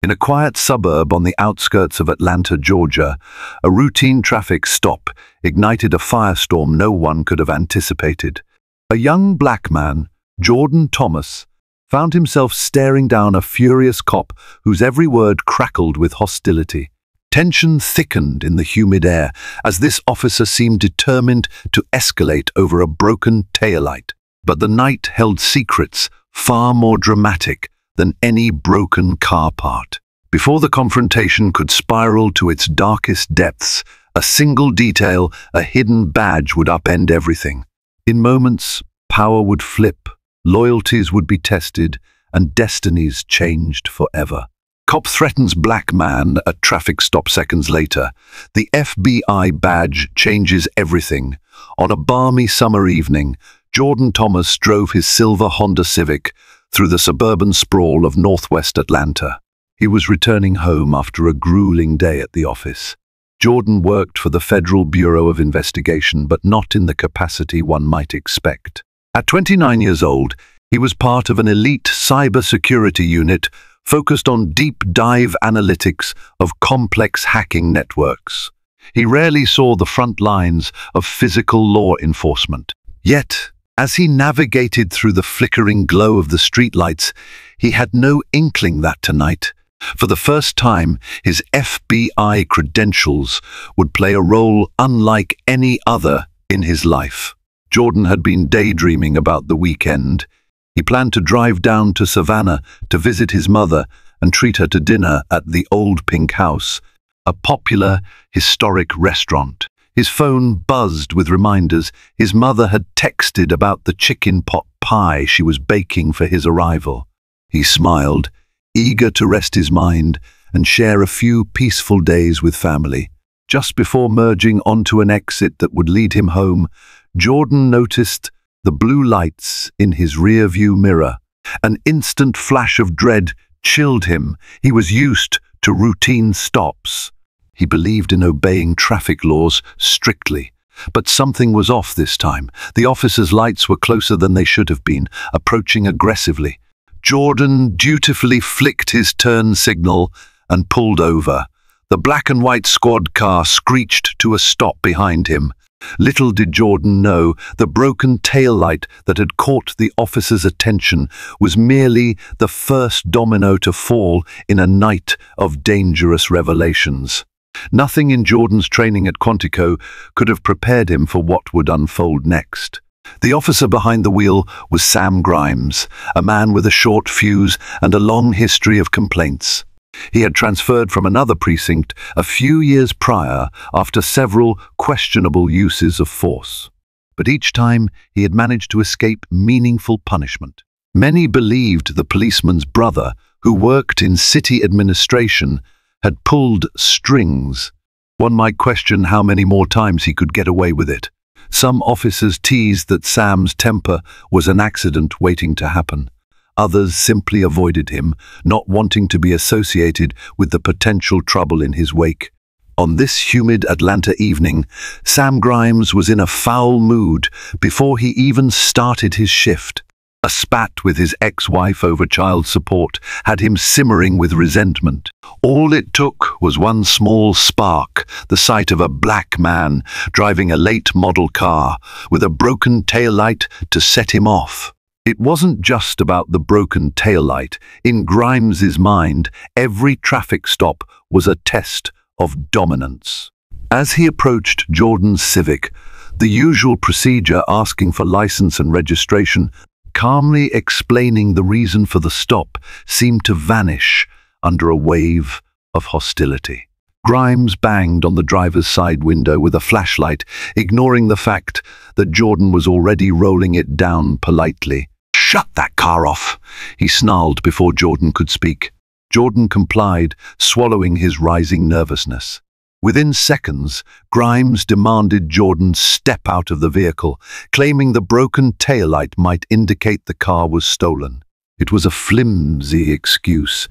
In a quiet suburb on the outskirts of Atlanta, Georgia, a routine traffic stop ignited a firestorm no one could have anticipated. A young black man, Jordan Thomas, found himself staring down a furious cop whose every word crackled with hostility. Tension thickened in the humid air as this officer seemed determined to escalate over a broken taillight. But the night held secrets far more dramatic than any broken car part. Before the confrontation could spiral to its darkest depths, a single detail, a hidden badge, would upend everything. In moments, power would flip, loyalties would be tested, and destinies changed forever. Cop threatens black man at traffic stop seconds later. The FBI badge changes everything. On a balmy summer evening, Jordan Thomas drove his silver Honda Civic through the suburban sprawl of northwest Atlanta. He was returning home after a grueling day at the office. Jordan worked for the Federal Bureau of Investigation, but not in the capacity one might expect. At 29 years old, he was part of an elite cybersecurity unit focused on deep-dive analytics of complex hacking networks. He rarely saw the front lines of physical law enforcement. Yet, as he navigated through the flickering glow of the streetlights, he had no inkling that tonight, for the first time, his FBI credentials would play a role unlike any other in his life. Jordan had been daydreaming about the weekend. He planned to drive down to Savannah to visit his mother and treat her to dinner at the Old Pink House, a popular, historic restaurant. His phone buzzed with reminders. His mother had texted about the chicken pot pie she was baking for his arrival. He smiled, eager to rest his mind and share a few peaceful days with family. Just before merging onto an exit that would lead him home, Jordan noticed the blue lights in his rear-view mirror. An instant flash of dread chilled him. He was used to routine stops. He believed in obeying traffic laws strictly. But something was off this time. The officer's lights were closer than they should have been, approaching aggressively. Jordan dutifully flicked his turn signal and pulled over. The black and white squad car screeched to a stop behind him. Little did Jordan know the broken taillight that had caught the officer's attention was merely the first domino to fall in a night of dangerous revelations. Nothing in Jordan's training at Quantico could have prepared him for what would unfold next. The officer behind the wheel was Sam Grimes, a man with a short fuse and a long history of complaints. He had transferred from another precinct a few years prior after several questionable uses of force. But each time he had managed to escape meaningful punishment. Many believed the policeman's brother, who worked in city administration, had pulled strings. One might question how many more times he could get away with it. Some officers teased that Sam's temper was an accident waiting to happen. Others simply avoided him, not wanting to be associated with the potential trouble in his wake. On this humid Atlanta evening, Sam Grimes was in a foul mood before he even started his shift. A spat with his ex-wife over child support had him simmering with resentment. All it took was one small spark, the sight of a black man driving a late-model car with a broken taillight to set him off. It wasn't just about the broken taillight. In Grimes's mind, every traffic stop was a test of dominance. As he approached Jordan's Civic, the usual procedure asking for license and registration, calmly explaining the reason for the stop, seemed to vanish under a wave of hostility. Grimes banged on the driver's side window with a flashlight, ignoring the fact that Jordan was already rolling it down politely. "Shut that car off," he snarled before Jordan could speak. Jordan complied, swallowing his rising nervousness. Within seconds, Grimes demanded Jordan step out of the vehicle, claiming the broken taillight might indicate the car was stolen. It was a flimsy excuse,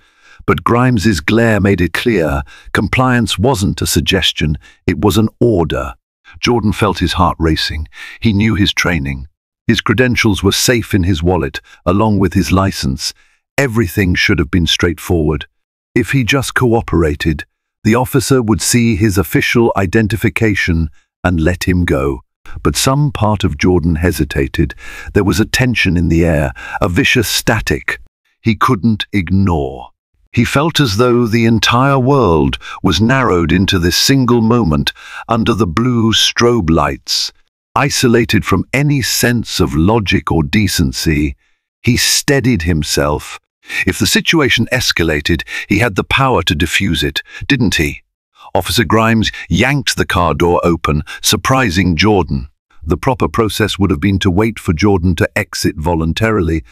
but Grimes's glare made it clear compliance wasn't a suggestion, it was an order. Jordan felt his heart racing. He knew his training. His credentials were safe in his wallet, along with his license. Everything should have been straightforward. If he just cooperated, the officer would see his official identification and let him go. But some part of Jordan hesitated. There was a tension in the air, a vicious static he couldn't ignore. He felt as though the entire world was narrowed into this single moment under the blue strobe lights. Isolated from any sense of logic or decency, he steadied himself. If the situation escalated, he had the power to defuse it, didn't he? Officer Grimes yanked the car door open, surprising Jordan. The proper process would have been to wait for Jordan to exit voluntarily,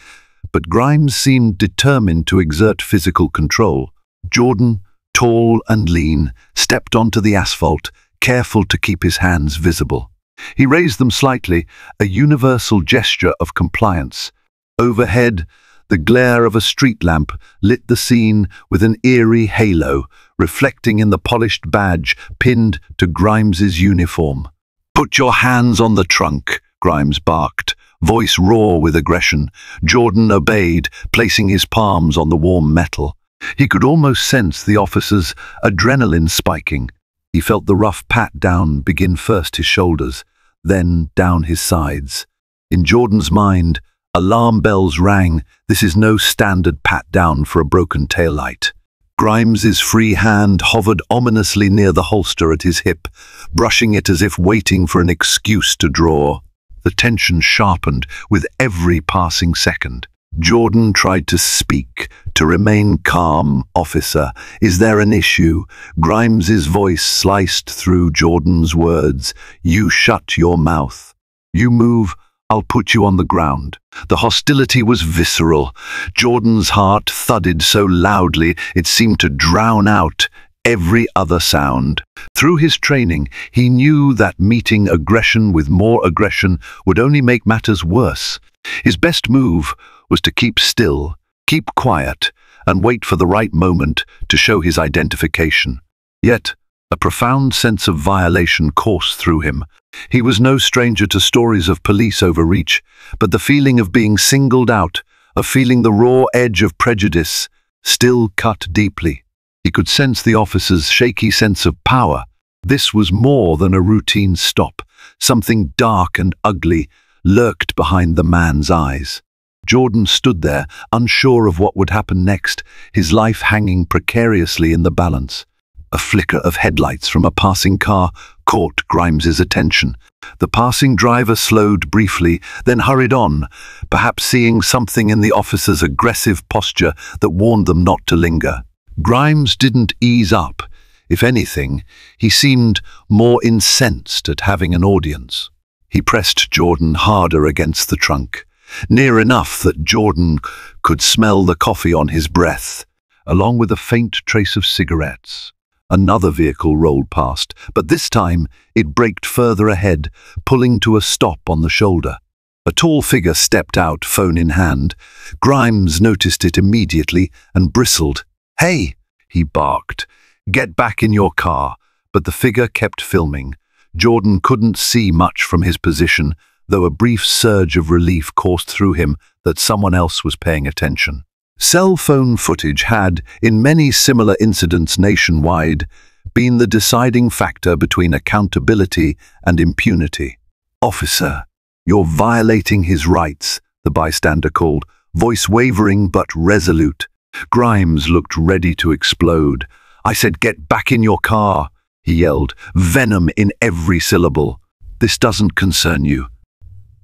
but Grimes seemed determined to exert physical control. Jordan, tall and lean, stepped onto the asphalt, careful to keep his hands visible. He raised them slightly, a universal gesture of compliance. Overhead, the glare of a street lamp lit the scene with an eerie halo, reflecting in the polished badge pinned to Grimes's uniform. "Put your hands on the trunk," Grimes barked, voice raw with aggression. Jordan obeyed, placing his palms on the warm metal. He could almost sense the officer's adrenaline spiking. He felt the rough pat-down begin first his shoulders, then down his sides. In Jordan's mind, alarm bells rang. This is no standard pat-down for a broken taillight. Grimes's free hand hovered ominously near the holster at his hip, brushing it as if waiting for an excuse to draw. The tension sharpened with every passing second. Jordan tried to speak, to remain calm. "Officer, is there an issue?" Grimes's voice sliced through Jordan's words. "You shut your mouth. You move, I'll put you on the ground." The hostility was visceral. Jordan's heart thudded so loudly it seemed to drown out every other sound. Through his training, he knew that meeting aggression with more aggression would only make matters worse. His best move was to keep still, keep quiet, and wait for the right moment to show his identification. Yet, a profound sense of violation coursed through him. He was no stranger to stories of police overreach, but the feeling of being singled out, of feeling the raw edge of prejudice, still cut deeply. He could sense the officer's shaky sense of power. This was more than a routine stop. Something dark and ugly lurked behind the man's eyes. Jordan stood there, unsure of what would happen next, his life hanging precariously in the balance. A flicker of headlights from a passing car caught Grimes's attention. The passing driver slowed briefly, then hurried on, perhaps seeing something in the officer's aggressive posture that warned them not to linger. Grimes didn't ease up. If anything, he seemed more incensed at having an audience. He pressed Jordan harder against the trunk, near enough that Jordan could smell the coffee on his breath, along with a faint trace of cigarettes. Another vehicle rolled past, but this time it braked further ahead, pulling to a stop on the shoulder. A tall figure stepped out, phone in hand. Grimes noticed it immediately and bristled. "Hey!" he barked. "Get back in your car." But the figure kept filming. Jordan couldn't see much from his position, though a brief surge of relief coursed through him that someone else was paying attention. Cell phone footage had, in many similar incidents nationwide, been the deciding factor between accountability and impunity. "Officer, you're violating his rights," the bystander called, voice wavering but resolute. Grimes looked ready to explode. "I said get back in your car," he yelled, venom in every syllable. "This doesn't concern you."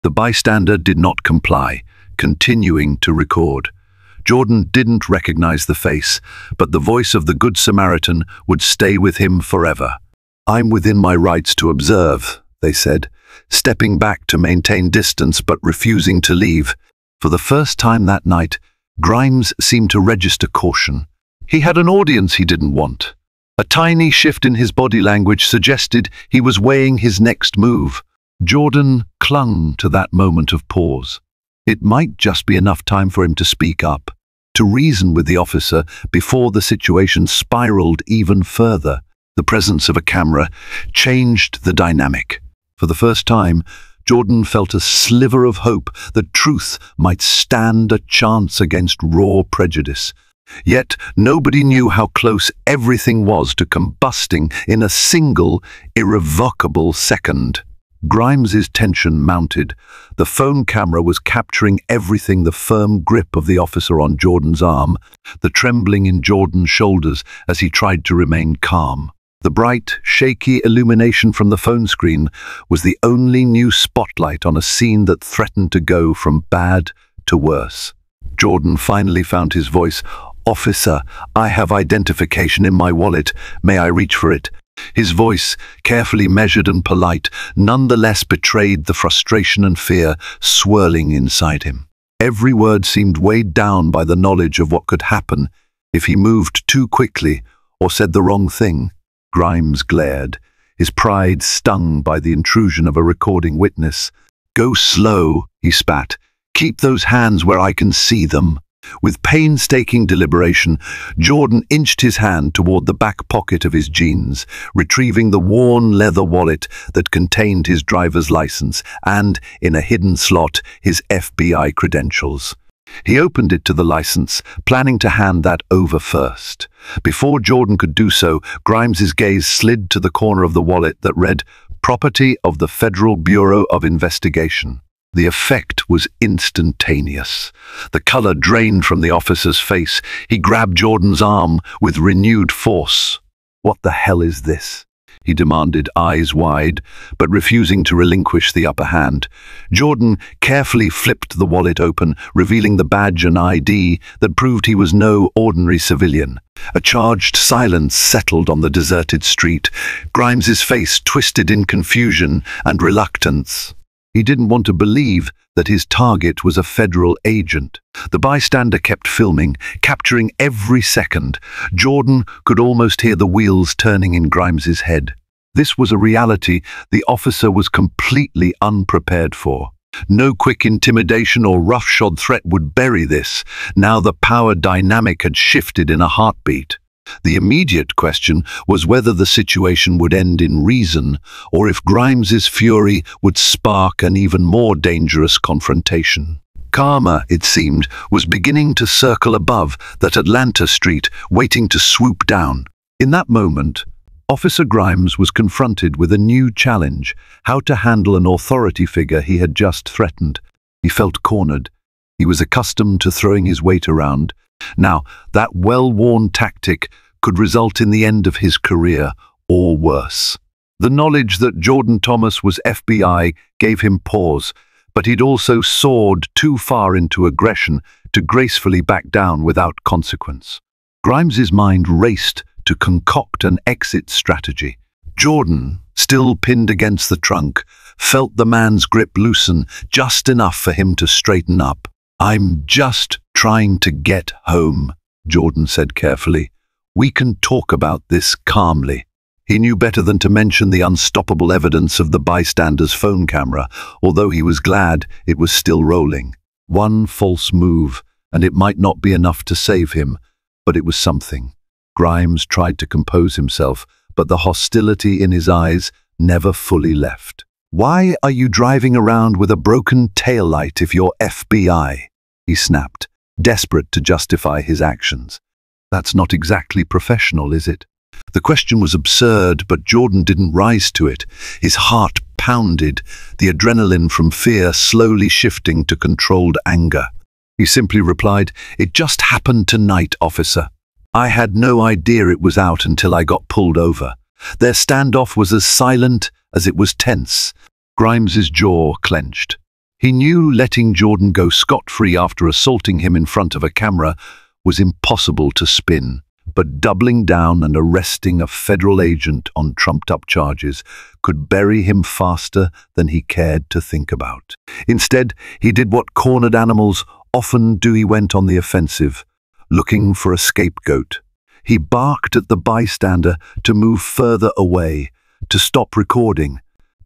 The bystander did not comply, continuing to record. Jordan didn't recognize the face, but the voice of the Good Samaritan would stay with him forever. "I'm within my rights to observe," they said, stepping back to maintain distance but refusing to leave. For the first time that night, Grimes seemed to register caution. He had an audience he didn't want. A tiny shift in his body language suggested he was weighing his next move. Jordan clung to that moment of pause. It might just be enough time for him to speak up, to reason with the officer before the situation spiraled even further. The presence of a camera changed the dynamic. For the first time, Jordan felt a sliver of hope that truth might stand a chance against raw prejudice. Yet nobody knew how close everything was to combusting in a single, irrevocable second. Grimes's tension mounted. The phone camera was capturing everything: the firm grip of the officer on Jordan's arm, the trembling in Jordan's shoulders as he tried to remain calm. The bright, shaky illumination from the phone screen was the only new spotlight on a scene that threatened to go from bad to worse. Jordan finally found his voice. "Officer, I have identification in my wallet. May I reach for it?" His voice, carefully measured and polite, nonetheless betrayed the frustration and fear swirling inside him. Every word seemed weighed down by the knowledge of what could happen if he moved too quickly or said the wrong thing. Grimes glared, his pride stung by the intrusion of a recording witness. "Go slow," he spat. "Keep those hands where I can see them." With painstaking deliberation, Jordan inched his hand toward the back pocket of his jeans, retrieving the worn leather wallet that contained his driver's license and, in a hidden slot, his FBI credentials. He opened it to the license, planning to hand that over first. Before Jordan could do so, Grimes's gaze slid to the corner of the wallet that read, "Property of the Federal Bureau of Investigation." The effect was instantaneous. The color drained from the officer's face. He grabbed Jordan's arm with renewed force. "What the hell is this?" he demanded, eyes wide, but refusing to relinquish the upper hand. Jordan carefully flipped the wallet open, revealing the badge and ID that proved he was no ordinary civilian. A charged silence settled on the deserted street. Grimes's face twisted in confusion and reluctance. He didn't want to believe that his target was a federal agent. The bystander kept filming, capturing every second. Jordan could almost hear the wheels turning in Grimes's head. This was a reality the officer was completely unprepared for. No quick intimidation or roughshod threat would bury this. Now the power dynamic had shifted in a heartbeat. The immediate question was whether the situation would end in reason, or if Grimes's fury would spark an even more dangerous confrontation. Karma, it seemed, was beginning to circle above that Atlanta street, waiting to swoop down. In that moment, Officer Grimes was confronted with a new challenge: how to handle an authority figure he had just threatened. He felt cornered. He was accustomed to throwing his weight around. Now, that well-worn tactic could result in the end of his career, or worse. The knowledge that Jordan Thomas was FBI gave him pause, but he'd also soared too far into aggression to gracefully back down without consequence. Grimes's mind raced to concoct an exit strategy. Jordan, still pinned against the trunk, felt the man's grip loosen just enough for him to straighten up. "I'm just trying to get home," Jordan said carefully. "We can talk about this calmly." He knew better than to mention the unstoppable evidence of the bystander's phone camera, although he was glad it was still rolling. One false move, and it might not be enough to save him, but it was something. Grimes tried to compose himself, but the hostility in his eyes never fully left. "Why are you driving around with a broken taillight if you're FBI?" he snapped, desperate to justify his actions. "That's not exactly professional, is it?" The question was absurd, but Jordan didn't rise to it. His heart pounded, the adrenaline from fear slowly shifting to controlled anger. He simply replied, "It just happened tonight, officer. I had no idea it was out until I got pulled over." Their standoff was as silent as it was tense. Grimes's jaw clenched. He knew letting Jordan go scot-free after assaulting him in front of a camera was impossible to spin, but doubling down and arresting a federal agent on trumped-up charges could bury him faster than he cared to think about. Instead, he did what cornered animals often do. He went on the offensive, looking for a scapegoat. He barked at the bystander to move further away, to stop recording,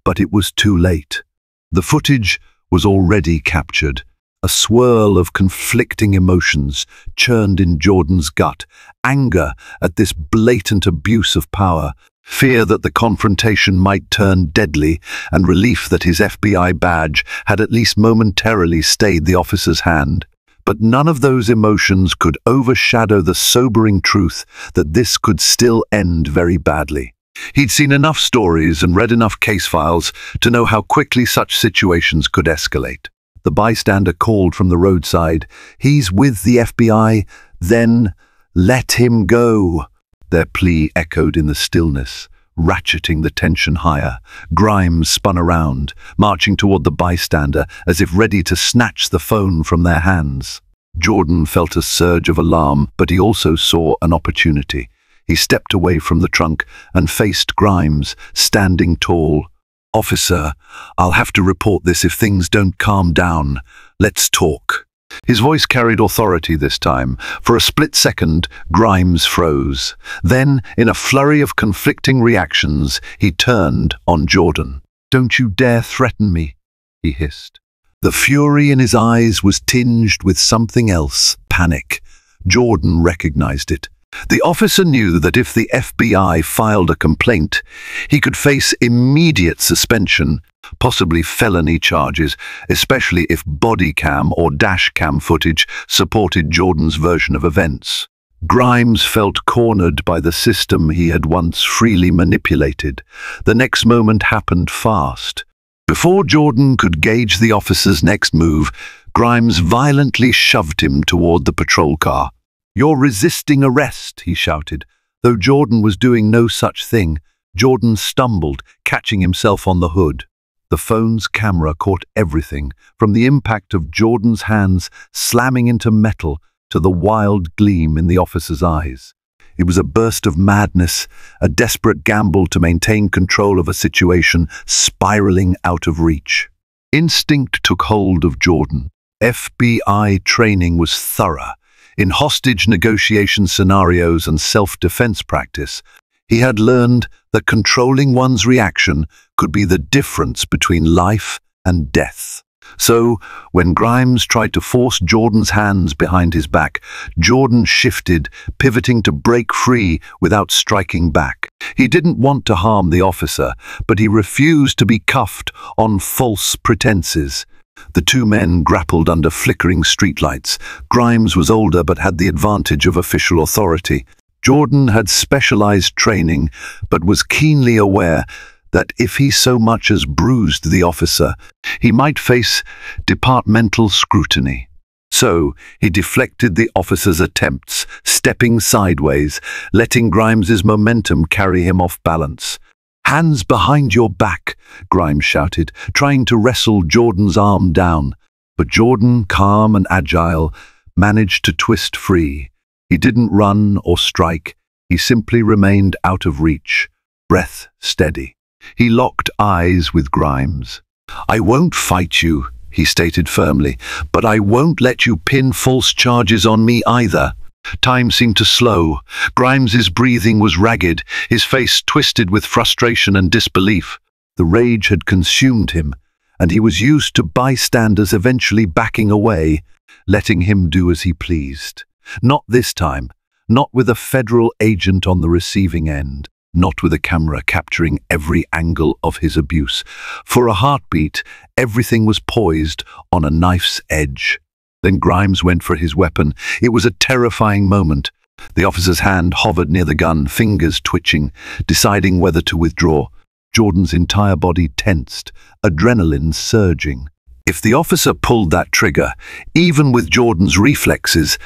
but it was too late. The footage was already captured. A swirl of conflicting emotions churned in Jordan's gut: anger at this blatant abuse of power, fear that the confrontation might turn deadly, and relief that his FBI badge had at least momentarily stayed the officer's hand. But none of those emotions could overshadow the sobering truth that this could still end very badly. He'd seen enough stories and read enough case files to know how quickly such situations could escalate. The bystander called from the roadside, "He's with the FBI, then let him go." Their plea echoed in the stillness, ratcheting the tension higher. Grimes spun around, marching toward the bystander as if ready to snatch the phone from their hands. Jordan felt a surge of alarm, but he also saw an opportunity. He stepped away from the trunk and faced Grimes, standing tall. "Officer, I'll have to report this if things don't calm down. Let's talk." His voice carried authority this time. For a split second, Grimes froze. Then, in a flurry of conflicting reactions, he turned on Jordan. "Don't you dare threaten me," he hissed. The fury in his eyes was tinged with something else, panic. Jordan recognized it. The officer knew that if the FBI filed a complaint, he could face immediate suspension, possibly felony charges, especially if body cam or dash cam footage supported Jordan's version of events. Grimes felt cornered by the system he had once freely manipulated. The next moment happened fast. Before Jordan could gauge the officer's next move, Grimes violently shoved him toward the patrol car. "You're resisting arrest," he shouted. Though Jordan was doing no such thing, Jordan stumbled, catching himself on the hood. The phone's camera caught everything, from the impact of Jordan's hands slamming into metal to the wild gleam in the officer's eyes. It was a burst of madness, a desperate gamble to maintain control of a situation spiraling out of reach. Instinct took hold of Jordan. FBI training was thorough. In hostage negotiation scenarios and self-defense practice, he had learned that controlling one's reaction could be the difference between life and death. So, when Grimes tried to force Jordan's hands behind his back, Jordan shifted, pivoting to break free without striking back. He didn't want to harm the officer, but he refused to be cuffed on false pretenses. The two men grappled under flickering streetlights. Grimes was older but had the advantage of official authority. Jordan had specialized training, but was keenly aware that if he so much as bruised the officer, he might face departmental scrutiny. So he deflected the officer's attempts, stepping sideways, letting Grimes's momentum carry him off balance. "Hands behind your back," Grimes shouted, trying to wrestle Jordan's arm down. But Jordan, calm and agile, managed to twist free. He didn't run or strike. He simply remained out of reach, breath steady. He locked eyes with Grimes. "I won't fight you," he stated firmly, "but I won't let you pin false charges on me either." Time seemed to slow. Grimes's breathing was ragged, his face twisted with frustration and disbelief. The rage had consumed him, and he was used to bystanders eventually backing away, letting him do as he pleased. Not this time, not with a federal agent on the receiving end, not with a camera capturing every angle of his abuse. For a heartbeat, everything was poised on a knife's edge. Then Grimes went for his weapon. It was a terrifying moment. The officer's hand hovered near the gun, fingers twitching, deciding whether to withdraw. Jordan's entire body tensed, adrenaline surging. If the officer pulled that trigger, even with Jordan's reflexes,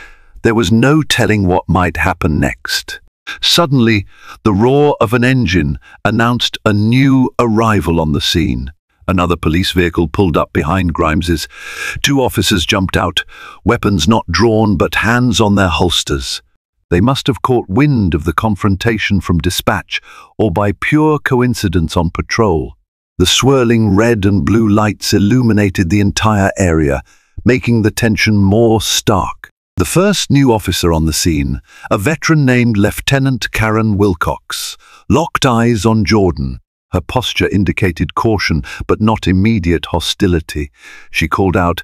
there was no telling what might happen next. Suddenly, the roar of an engine announced a new arrival on the scene. Another police vehicle pulled up behind Grimes's. Two officers jumped out, weapons not drawn but hands on their holsters. They must have caught wind of the confrontation from dispatch or by pure coincidence on patrol. The swirling red and blue lights illuminated the entire area, making the tension more stark. The first new officer on the scene, a veteran named Lieutenant Karen Wilcox, locked eyes on Jordan. Her posture indicated caution, but not immediate hostility. She called out,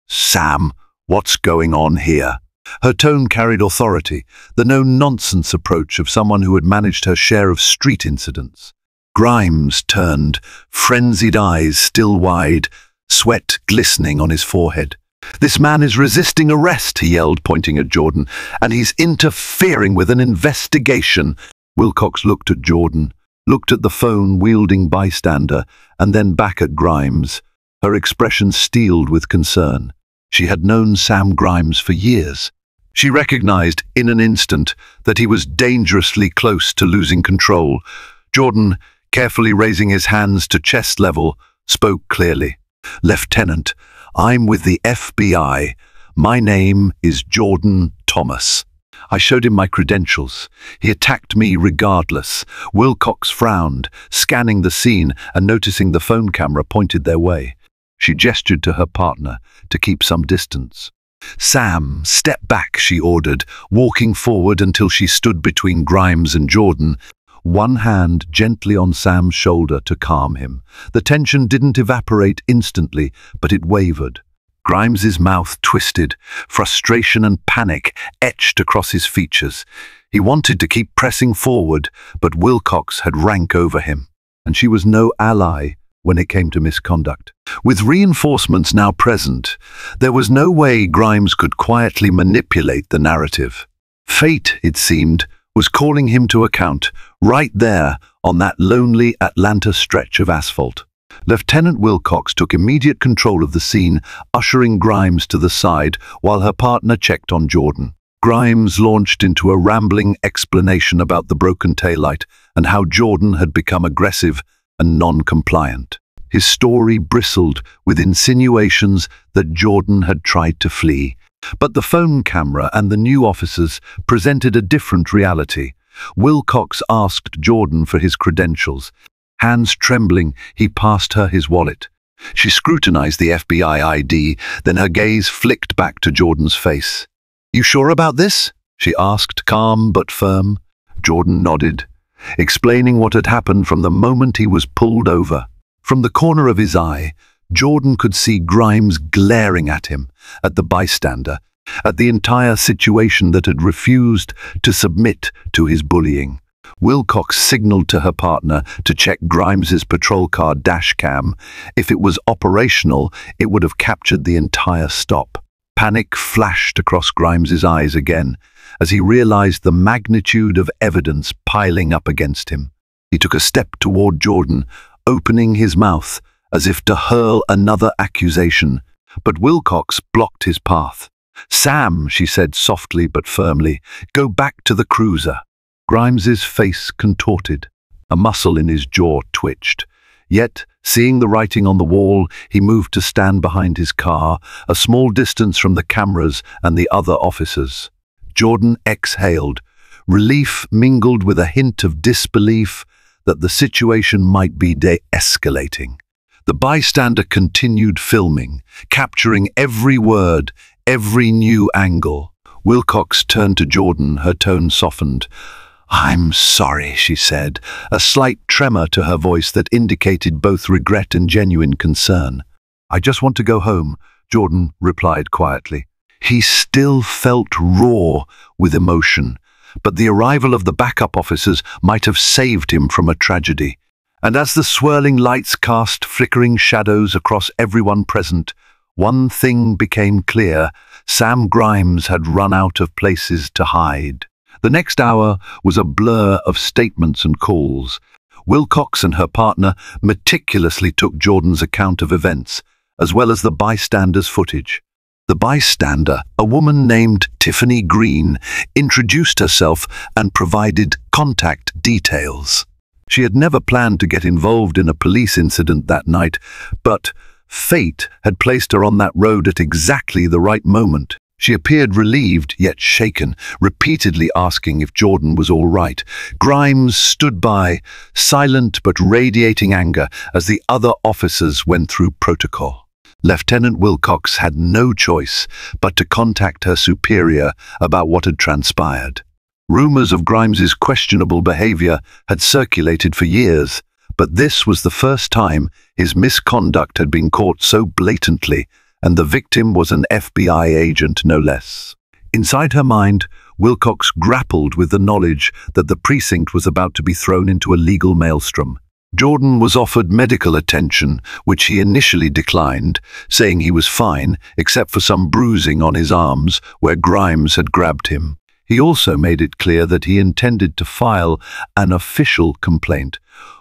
"Sam, what's going on here?" Her tone carried authority, the no-nonsense approach of someone who had managed her share of street incidents. Grimes turned, frenzied eyes still wide, sweat glistening on his forehead. "This man is resisting arrest," he yelled, pointing at Jordan, "and he's interfering with an investigation." Wilcox looked at Jordan, looked at the phone-wielding bystander, and then back at Grimes, her expression steeled with concern. She had known Sam Grimes for years. She recognized in an instant that he was dangerously close to losing control. Jordan, carefully raising his hands to chest level, spoke clearly. "Lieutenant, I'm with the FBI. My name is Jordan Thomas." I showed him my credentials. He attacked me regardless. Wilcox frowned, scanning the scene and noticing the phone camera pointed their way. She gestured to her partner to keep some distance. "Sam, step back," she ordered, walking forward until she stood between Grimes and Jordan, one hand gently on Sam's shoulder to calm him. The tension didn't evaporate instantly, but it wavered. Grimes's mouth twisted, frustration and panic etched across his features. He wanted to keep pressing forward, but Wilcox had rank over him, and she was no ally when it came to misconduct. With reinforcements now present, there was no way Grimes could quietly manipulate the narrative. Fate, it seemed, was calling him to account, right there on that lonely Atlanta stretch of asphalt. Lieutenant Wilcox took immediate control of the scene, ushering Grimes to the side while her partner checked on Jordan. Grimes launched into a rambling explanation about the broken taillight and how Jordan had become aggressive and non-compliant. His story bristled with insinuations that Jordan had tried to flee. But the phone camera and the new officers presented a different reality. Wilcox asked Jordan for his credentials. Hands trembling, he passed her his wallet. She scrutinized the FBI ID, then her gaze flicked back to Jordan's face. "You sure about this?" she asked, calm but firm. Jordan nodded, explaining what had happened from the moment he was pulled over. From the corner of his eye, Jordan could see Grimes glaring at him, at the bystander, at the entire situation that had refused to submit to his bullying. Wilcox signaled to her partner to check Grimes's patrol car dash cam. If it was operational, it would have captured the entire stop. Panic flashed across Grimes's eyes again as he realized the magnitude of evidence piling up against him. He took a step toward Jordan, opening his mouth as if to hurl another accusation, but Wilcox blocked his path. "Sam," she said softly but firmly, "go back to the cruiser." Grimes's face contorted. A muscle in his jaw twitched. Yet, seeing the writing on the wall, he moved to stand behind his car, a small distance from the cameras and the other officers. Jordan exhaled, relief mingled with a hint of disbelief that the situation might be de-escalating. The bystander continued filming, capturing every word, every new angle. Wilcox turned to Jordan, her tone softened. "I'm sorry," she said, a slight tremor to her voice that indicated both regret and genuine concern. "I just want to go home," Jordan replied quietly. He still felt raw with emotion, but the arrival of the backup officers might have saved him from a tragedy. And as the swirling lights cast flickering shadows across everyone present, one thing became clear: Sam Grimes had run out of places to hide. The next hour was a blur of statements and calls. Wilcox and her partner meticulously took Jordan's account of events, as well as the bystander's footage. The bystander, a woman named Tiffany Green, introduced herself and provided contact details. She had never planned to get involved in a police incident that night, but fate had placed her on that road at exactly the right moment. She appeared relieved yet shaken, repeatedly asking if Jordan was all right. Grimes stood by, silent but radiating anger as the other officers went through protocol. Lieutenant Wilcox had no choice but to contact her superior about what had transpired. Rumors of Grimes's questionable behavior had circulated for years, but this was the first time his misconduct had been caught so blatantly, and the victim was an FBI agent no less. Inside her mind, Wilcox grappled with the knowledge that the precinct was about to be thrown into a legal maelstrom. Jordan was offered medical attention, which he initially declined, saying he was fine except for some bruising on his arms where Grimes had grabbed him. He also made it clear that he intended to file an official complaint.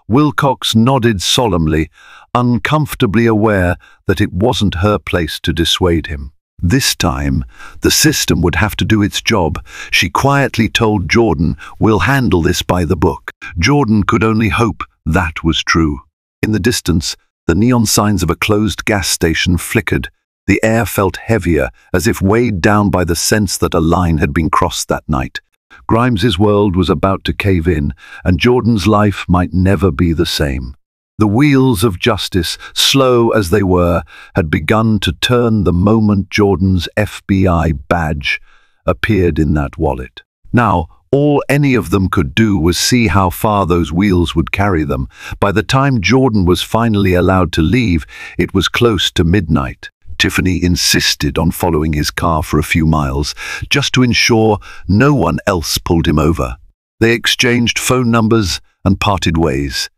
Wilcox nodded solemnly, uncomfortably aware that it wasn't her place to dissuade him. This time, the system would have to do its job. She quietly told Jordan, "We'll handle this by the book." Jordan could only hope that was true. In the distance, the neon signs of a closed gas station flickered. The air felt heavier, as if weighed down by the sense that a line had been crossed that night. Grimes's world was about to cave in, and Jordan's life might never be the same. The wheels of justice, slow as they were, had begun to turn the moment Jordan's FBI badge appeared in that wallet. Now, all any of them could do was see how far those wheels would carry them. By the time Jordan was finally allowed to leave, it was close to midnight. Tiffany insisted on following his car for a few miles, just to ensure no one else pulled him over. They exchanged phone numbers and parted ways,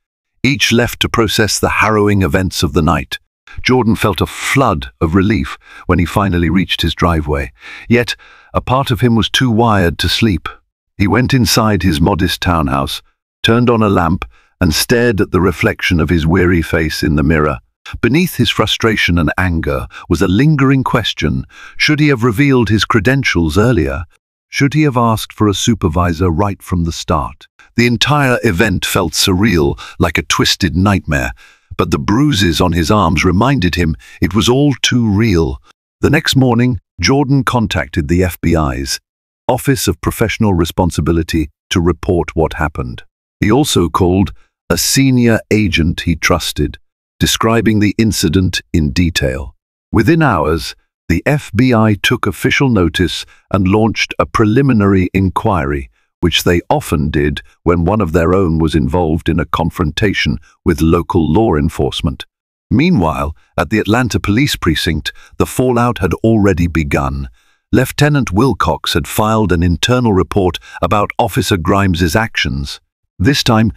each left to process the harrowing events of the night. Jordan felt a flood of relief when he finally reached his driveway, yet a part of him was too wired to sleep. He went inside his modest townhouse, turned on a lamp, and stared at the reflection of his weary face in the mirror. Beneath his frustration and anger was a lingering question. Should he have revealed his credentials earlier? Should he have asked for a supervisor right from the start? The entire event felt surreal, like a twisted nightmare, but the bruises on his arms reminded him it was all too real. The next morning, Jordan contacted the FBI's Office of Professional Responsibility to report what happened. He also called a senior agent he trusted, describing the incident in detail. Within hours, the FBI took official notice and launched a preliminary inquiry, which they often did when one of their own was involved in a confrontation with local law enforcement. Meanwhile, at the Atlanta police precinct, the fallout had already begun. Lieutenant Wilcox had filed an internal report about Officer Grimes's actions. This time,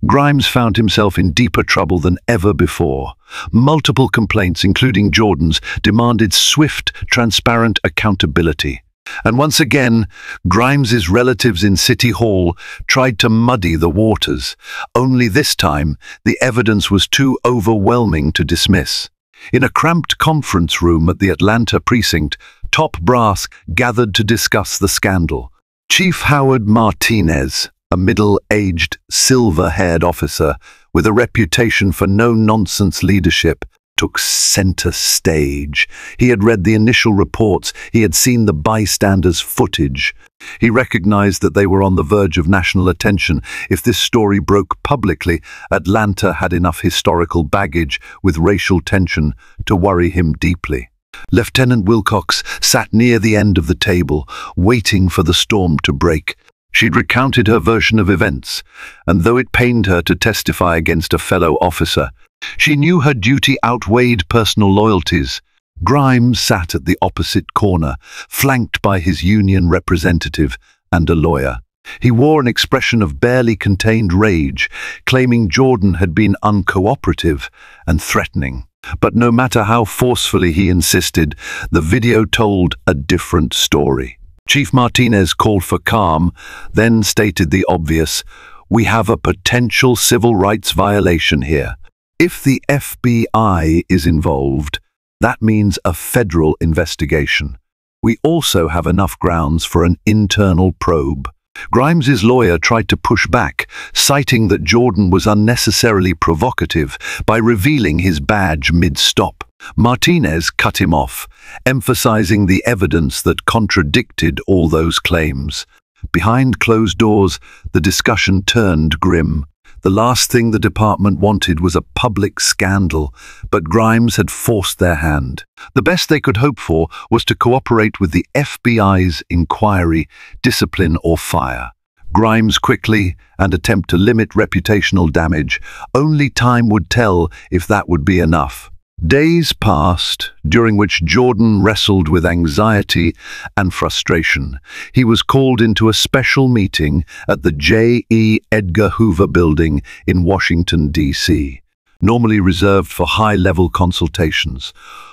Grimes found himself in deeper trouble than ever before. Multiple complaints, including Jordan's, demanded swift, transparent accountability. And once again, Grimes's relatives in City Hall tried to muddy the waters. Only this time, the evidence was too overwhelming to dismiss. In a cramped conference room at the Atlanta precinct, top brass gathered to discuss the scandal. Chief Howard Martinez, a middle-aged, silver-haired officer with a reputation for no-nonsense leadership, took center stage. He had read the initial reports, he had seen the bystanders' footage. He recognized that they were on the verge of national attention. If this story broke publicly, Atlanta had enough historical baggage with racial tension to worry him deeply. Lieutenant Wilcox sat near the end of the table, waiting for the storm to break. She'd recounted her version of events, and though it pained her to testify against a fellow officer, she knew her duty outweighed personal loyalties. Grimes sat at the opposite corner, flanked by his union representative and a lawyer. He wore an expression of barely contained rage, claiming Jordan had been uncooperative and threatening. But no matter how forcefully he insisted, the video told a different story. Chief Martinez called for calm, then stated the obvious: "We have a potential civil rights violation here. If the FBI is involved, that means a federal investigation. We also have enough grounds for an internal probe." Grimes's lawyer tried to push back, citing that Jordan was unnecessarily provocative by revealing his badge mid-stop. Martinez cut him off, emphasizing the evidence that contradicted all those claims. Behind closed doors, the discussion turned grim. The last thing the department wanted was a public scandal, but Grimes had forced their hand. The best they could hope for was to cooperate with the FBI's inquiry, discipline or fire. Grimes quickly and attempt to limit reputational damage. Only time would tell if that would be enough. Days passed, during which Jordan wrestled with anxiety and frustration. He was called into a special meeting at the J. Edgar Hoover Building in Washington, D.C., normally reserved for high-level consultations.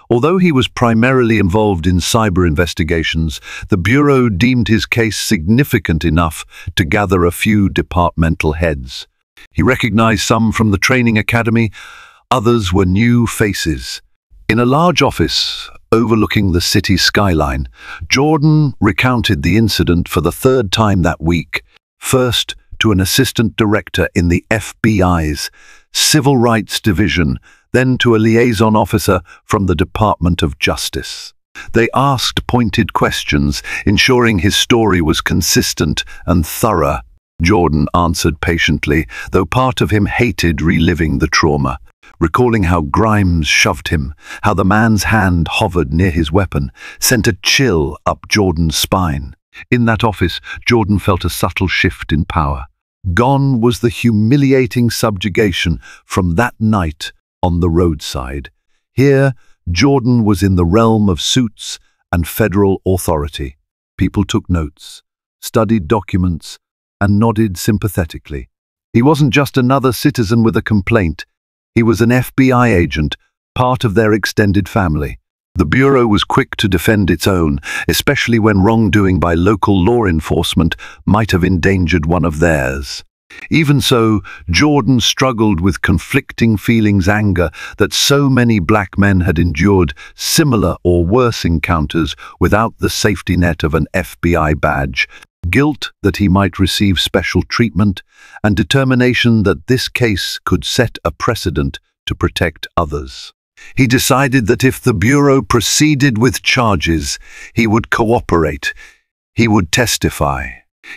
Although he was primarily involved in cyber investigations, the Bureau deemed his case significant enough to gather a few departmental heads. He recognized some from the training academy. Others were new faces. In a large office overlooking the city skyline, Jordan recounted the incident for the third time that week, first to an assistant director in the FBI's Civil Rights Division, then to a liaison officer from the Department of Justice. They asked pointed questions, ensuring his story was consistent and thorough. Jordan answered patiently, though part of him hated reliving the trauma. Recalling how Grimes shoved him, how the man's hand hovered near his weapon, sent a chill up Jordan's spine. In that office, Jordan felt a subtle shift in power. Gone was the humiliating subjugation from that night on the roadside. Here, Jordan was in the realm of suits and federal authority. People took notes, studied documents, and nodded sympathetically. He wasn't just another citizen with a complaint. He was an FBI agent, part of their extended family. The Bureau was quick to defend its own, especially when wrongdoing by local law enforcement might have endangered one of theirs. Even so, Jordan struggled with conflicting feelings, anger that so many black men had endured similar or worse encounters without the safety net of an FBI badge, guilt that he might receive special treatment, and determination that this case could set a precedent to protect others. He decided that if the Bureau proceeded with charges, he would cooperate, he would testify,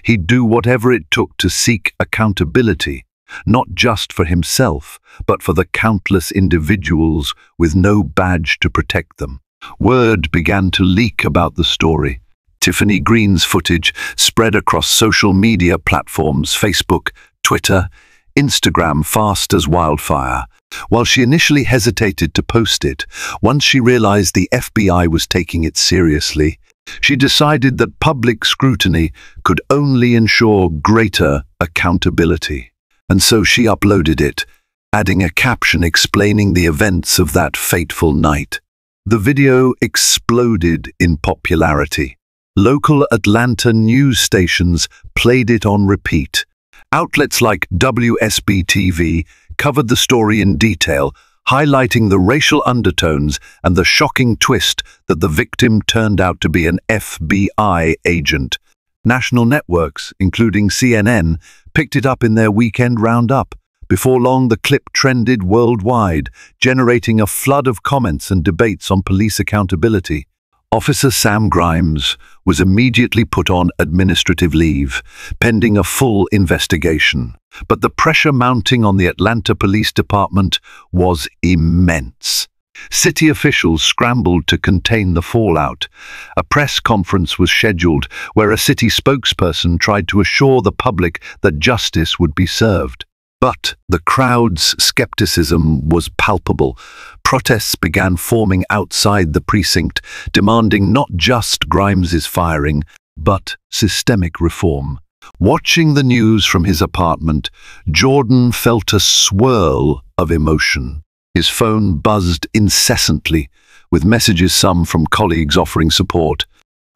he'd do whatever it took to seek accountability, not just for himself, but for the countless individuals with no badge to protect them. Word began to leak about the story. Tiffany Green's footage spread across social media platforms, Facebook, Twitter, Instagram, fast as wildfire. While she initially hesitated to post it, once she realized the FBI was taking it seriously, she decided that public scrutiny could only ensure greater accountability. And so she uploaded it, adding a caption explaining the events of that fateful night. The video exploded in popularity. Local Atlanta news stations played it on repeat. Outlets like WSB-TV covered the story in detail, highlighting the racial undertones and the shocking twist that the victim turned out to be an FBI agent. National networks, including CNN, picked it up in their weekend roundup. Before long, the clip trended worldwide, generating a flood of comments and debates on police accountability. Officer Sam Grimes was immediately put on administrative leave, pending a full investigation. But the pressure mounting on the Atlanta Police Department was immense. City officials scrambled to contain the fallout. A press conference was scheduled where a city spokesperson tried to assure the public that justice would be served. But the crowd's skepticism was palpable. Protests began forming outside the precinct, demanding not just Grimes's firing, but systemic reform. Watching the news from his apartment, Jordan felt a swirl of emotion. His phone buzzed incessantly, with messages, some from colleagues offering support,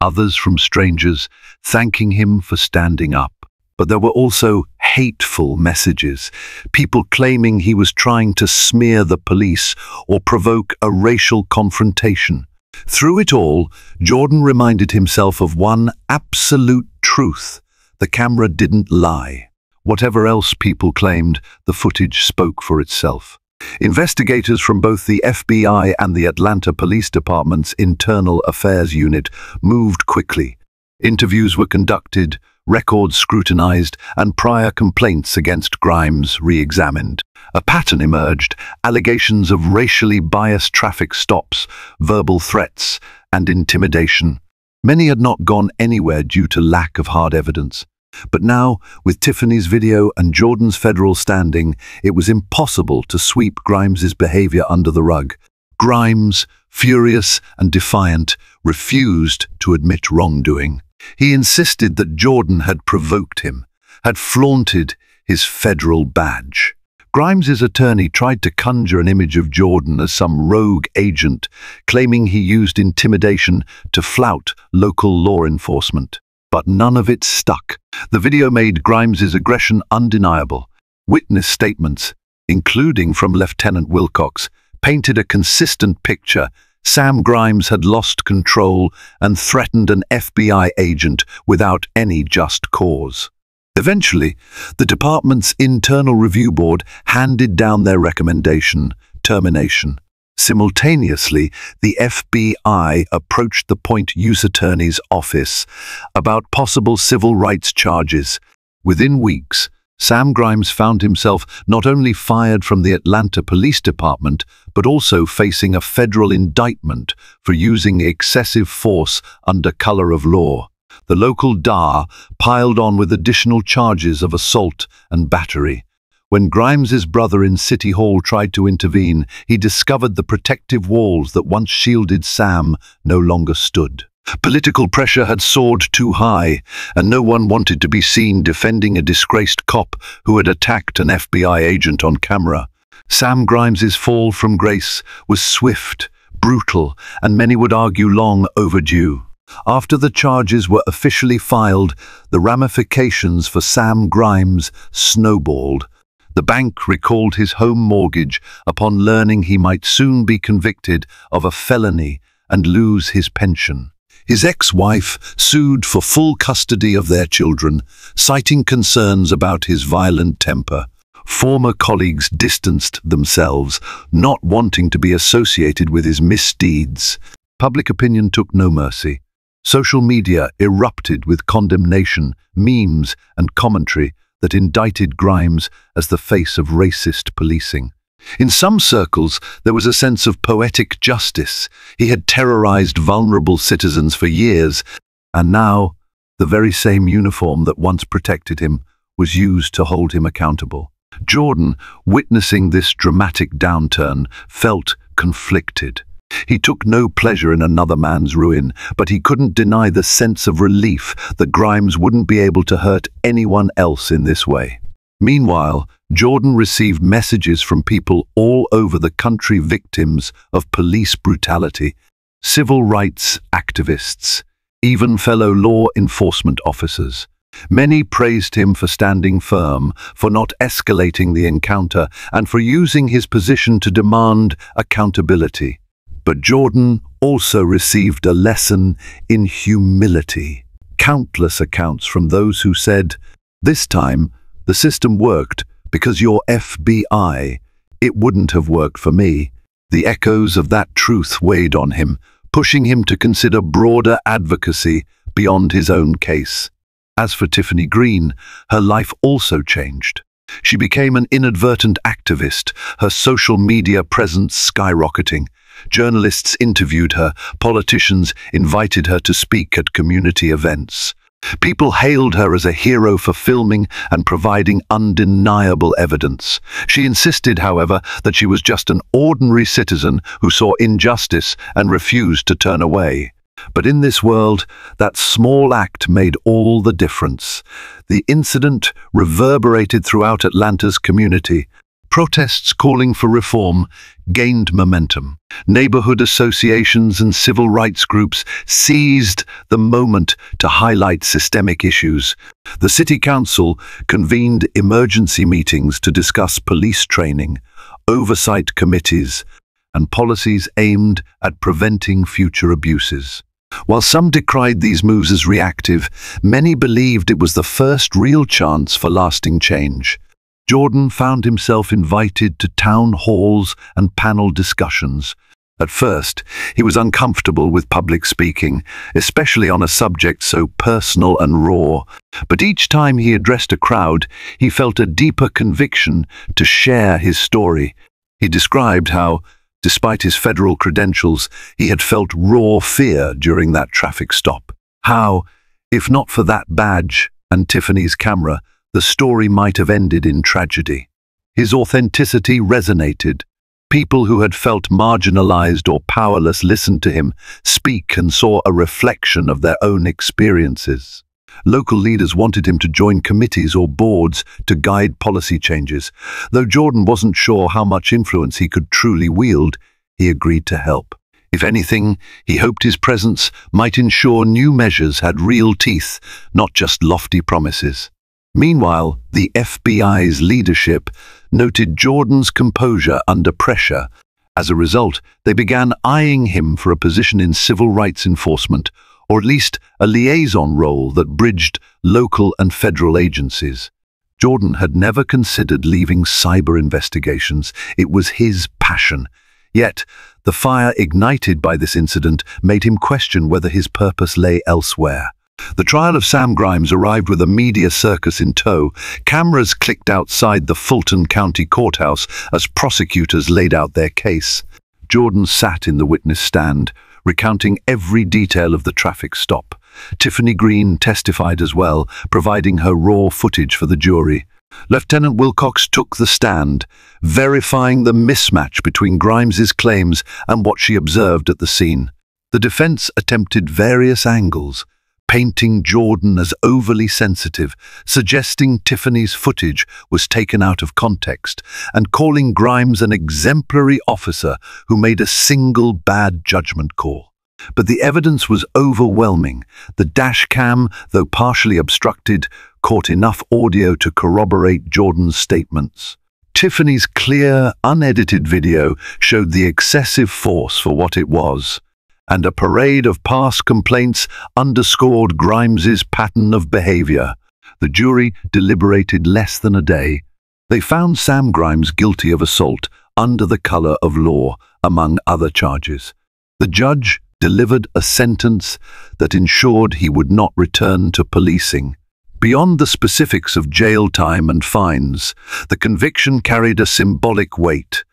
others from strangers, thanking him for standing up. But there were also hateful messages, people claiming he was trying to smear the police or provoke a racial confrontation. Through it all, Jordan reminded himself of one absolute truth: the camera didn't lie. Whatever else people claimed, the footage spoke for itself. Investigators from both the FBI and the Atlanta Police Department's Internal Affairs Unit moved quickly. Interviews were conducted, records scrutinized, and prior complaints against Grimes re-examined. A pattern emerged: allegations of racially biased traffic stops, verbal threats, and intimidation. Many had not gone anywhere due to lack of hard evidence. But now, with Tiffany's video and Jordan's federal standing, it was impossible to sweep Grimes's behavior under the rug. Grimes, furious and defiant, refused to admit wrongdoing. He insisted that Jordan had provoked him, had flaunted his federal badge. Grimes's attorney tried to conjure an image of Jordan as some rogue agent, claiming he used intimidation to flout local law enforcement. But none of it stuck. The video made Grimes's aggression undeniable. Witness statements, including from Lieutenant Wilcox, painted a consistent picture. Sam Grimes had lost control and threatened an FBI agent without any just cause. Eventually, the department's internal review board handed down their recommendation: termination. Simultaneously, the FBI approached the Point Use Attorney's office about possible civil rights charges. Within weeks, Sam Grimes found himself not only fired from the Atlanta Police Department, but also facing a federal indictment for using excessive force under color of law. The local DA piled on with additional charges of assault and battery. When Grimes's brother in City Hall tried to intervene, he discovered the protective walls that once shielded Sam no longer stood. Political pressure had soared too high, and no one wanted to be seen defending a disgraced cop who had attacked an FBI agent on camera. Sam Grimes's fall from grace was swift, brutal, and many would argue long overdue. After the charges were officially filed, the ramifications for Sam Grimes snowballed. The bank recalled his home mortgage upon learning he might soon be convicted of a felony and lose his pension. His ex-wife sued for full custody of their children, citing concerns about his violent temper. Former colleagues distanced themselves, not wanting to be associated with his misdeeds. Public opinion took no mercy. Social media erupted with condemnation, memes, and commentary that indicted Grimes as the face of racist policing. In some circles, there was a sense of poetic justice. He had terrorized vulnerable citizens for years, and now the very same uniform that once protected him was used to hold him accountable. Jordan, witnessing this dramatic downturn, felt conflicted. He took no pleasure in another man's ruin, but he couldn't deny the sense of relief that Grimes wouldn't be able to hurt anyone else in this way. Meanwhile, Jordan received messages from people all over the country, victims of police brutality, civil rights activists, even fellow law enforcement officers. Many praised him for standing firm, for not escalating the encounter, and for using his position to demand accountability. But Jordan also received a lesson in humility. Countless accounts from those who said, "This time, the system worked because you're FBI. It wouldn't have worked for me." The echoes of that truth weighed on him, pushing him to consider broader advocacy beyond his own case. As for Tiffany Green, her life also changed. She became an inadvertent activist, her social media presence skyrocketing. Journalists interviewed her, politicians invited her to speak at community events. People hailed her as a hero for filming and providing undeniable evidence. She insisted, however, that she was just an ordinary citizen who saw injustice and refused to turn away. But in this world, that small act made all the difference. The incident reverberated throughout Atlanta's community. Protests calling for reform gained momentum. Neighborhood associations and civil rights groups seized the moment to highlight systemic issues. The city council convened emergency meetings to discuss police training, oversight committees, and policies aimed at preventing future abuses. While some decried these moves as reactive, many believed it was the first real chance for lasting change. Jordan found himself invited to town halls and panel discussions. At first, he was uncomfortable with public speaking, especially on a subject so personal and raw. But each time he addressed a crowd, he felt a deeper conviction to share his story. He described how, despite his federal credentials, he had felt raw fear during that traffic stop. How, if not for that badge and Tiffany's camera, the story might have ended in tragedy. His authenticity resonated. People who had felt marginalized or powerless listened to him speak and saw a reflection of their own experiences. Local leaders wanted him to join committees or boards to guide policy changes. Though Jordan wasn't sure how much influence he could truly wield, he agreed to help. If anything, he hoped his presence might ensure new measures had real teeth, not just lofty promises. Meanwhile, the FBI's leadership noted Jordan's composure under pressure. As a result, they began eyeing him for a position in civil rights enforcement, or at least a liaison role that bridged local and federal agencies. Jordan had never considered leaving cyber investigations. It was his passion. Yet, the fire ignited by this incident made him question whether his purpose lay elsewhere. The trial of Sam Grimes arrived with a media circus in tow. Cameras clicked outside the Fulton County Courthouse as prosecutors laid out their case. Jordan sat in the witness stand, recounting every detail of the traffic stop. Tiffany Green testified as well, providing her raw footage for the jury. Lieutenant Wilcox took the stand, verifying the mismatch between Grimes's claims and what she observed at the scene. The defense attempted various angles, painting Jordan as overly sensitive, suggesting Tiffany's footage was taken out of context, and calling Grimes an exemplary officer who made a single bad judgment call. But the evidence was overwhelming. The dash cam, though partially obstructed, caught enough audio to corroborate Jordan's statements. Tiffany's clear, unedited video showed the excessive force for what it was, and a parade of past complaints underscored Grimes's pattern of behavior. The jury deliberated less than a day. They found Sam Grimes guilty of assault under the color of law, among other charges. The judge delivered a sentence that ensured he would not return to policing. Beyond the specifics of jail time and fines, the conviction carried a symbolic weight,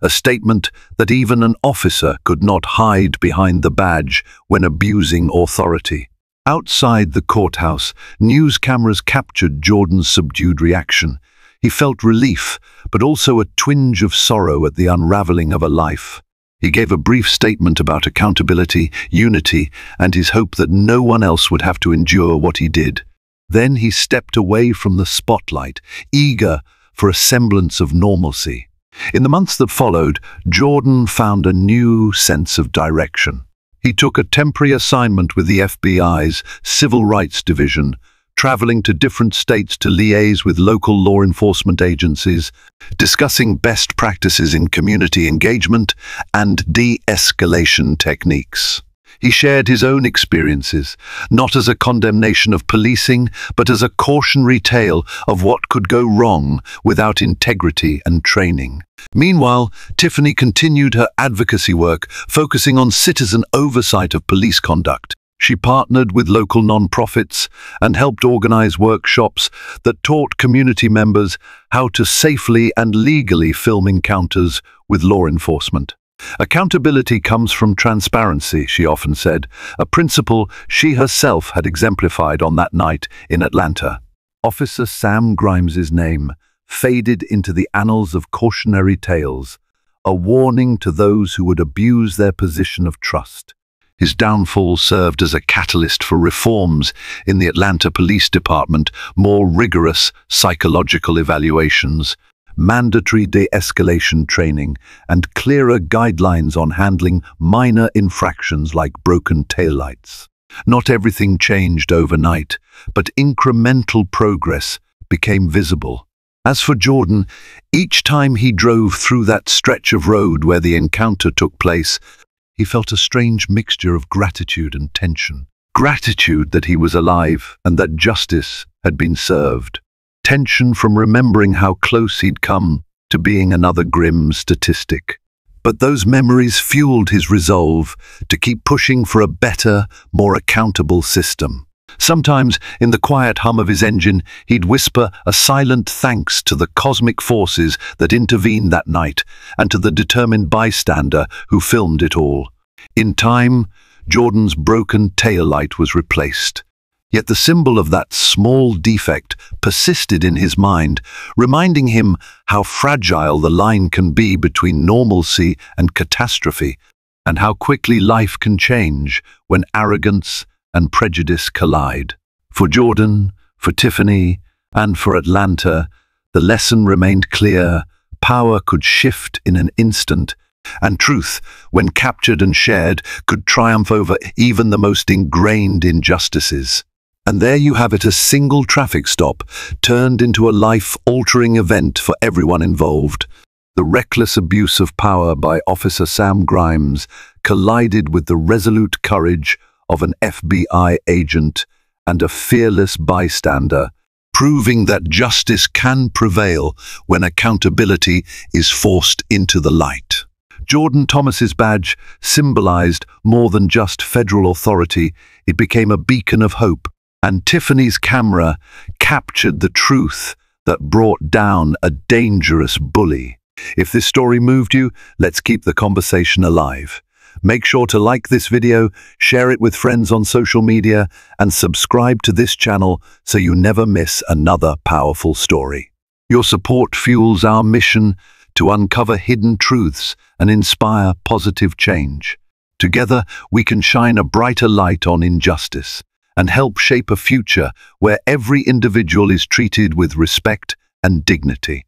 a statement that even an officer could not hide behind the badge when abusing authority. Outside the courthouse, news cameras captured Jordan's subdued reaction. He felt relief, but also a twinge of sorrow at the unraveling of a life. He gave a brief statement about accountability, unity, and his hope that no one else would have to endure what he did. Then he stepped away from the spotlight, eager for a semblance of normalcy. In the months that followed, Jordan found a new sense of direction. He took a temporary assignment with the FBI's Civil Rights Division, traveling to different states to liaise with local law enforcement agencies, discussing best practices in community engagement and de-escalation techniques. He shared his own experiences, not as a condemnation of policing, but as a cautionary tale of what could go wrong without integrity and training. Meanwhile, Tiffany continued her advocacy work, focusing on citizen oversight of police conduct. She partnered with local nonprofits and helped organize workshops that taught community members how to safely and legally film encounters with law enforcement. Accountability comes from transparency, she often said, a principle she herself had exemplified on that night in Atlanta. Officer Sam Grimes's name faded into the annals of cautionary tales, a warning to those who would abuse their position of trust. His downfall served as a catalyst for reforms in the Atlanta Police Department, more rigorous psychological evaluations, mandatory de-escalation training, and clearer guidelines on handling minor infractions like broken taillights. Not everything changed overnight, but incremental progress became visible. As for Jordan, each time he drove through that stretch of road where the encounter took place, he felt a strange mixture of gratitude and tension. Gratitude that he was alive and that justice had been served. Tension from remembering how close he'd come to being another grim statistic. But those memories fueled his resolve to keep pushing for a better, more accountable system. Sometimes, in the quiet hum of his engine, he'd whisper a silent thanks to the cosmic forces that intervened that night and to the determined bystander who filmed it all. In time, Jordan's broken taillight was replaced. Yet the symbol of that small defect persisted in his mind, reminding him how fragile the line can be between normalcy and catastrophe, and how quickly life can change when arrogance and prejudice collide. For Jordan, for Tiffany, and for Atlanta, the lesson remained clear: power could shift in an instant, and truth, when captured and shared, could triumph over even the most ingrained injustices. And there you have it, a single traffic stop turned into a life-altering event for everyone involved. The reckless abuse of power by Officer Sam Grimes collided with the resolute courage of an FBI agent and a fearless bystander, proving that justice can prevail when accountability is forced into the light. Jordan Thomas's badge symbolized more than just federal authority. It became a beacon of hope, and Tiffany's camera captured the truth that brought down a dangerous bully. If this story moved you, let's keep the conversation alive. Make sure to like this video, share it with friends on social media, and subscribe to this channel so you never miss another powerful story. Your support fuels our mission to uncover hidden truths and inspire positive change. Together, we can shine a brighter light on injustice and help shape a future where every individual is treated with respect and dignity.